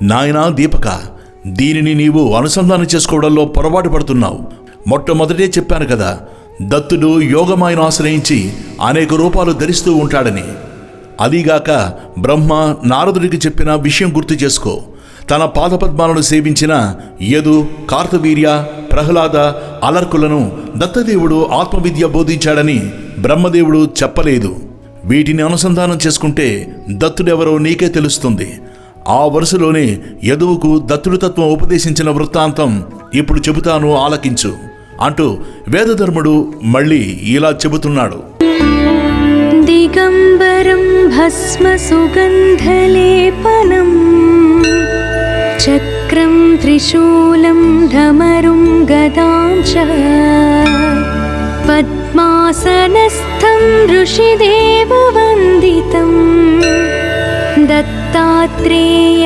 నాయనా దీపక, దీనిని నీవు అనుసంధానం చేసుకోవడంలో పొరపాటు పడుతున్నావు. మొట్టమొదటే చెప్పాను కదా, దత్తుడు యోగమాయను ఆశ్రయించి అనేక రూపాలు ధరిస్తూ ఉంటాడని. అదీగాక బ్రహ్మ నారదుడికి చెప్పిన విషయం గుర్తు చేసుకో. తన పాదపద్మాలను సేవించిన యదు, కార్తవీర్య, ప్రహ్లాద, అలర్కులను దత్తదేవుడు ఆత్మవిద్య బోధించాడని బ్రహ్మదేవుడు చెప్పలేదు. వీటిని అనుసంధానం చేసుకుంటే దత్తుడెవరో నీకే తెలుస్తుంది. ఆ వరుసలోనే యదువుకు దత్తుడు తత్వం ఉపదేశించిన వృత్తాంతం ఇప్పుడు చెబుతాను, ఆలకించు అంటూ వేదధర్ముడు మళ్ళీ ఇలా చెబుతున్నాడు. దిగంబరం భస్మ సుగంధలేపనం చక్రం త్రిశూలం ఢమరుం గదాం చ పద్మాసనస్థం ఋషిదేవ వందితం దత్తాత్రేయ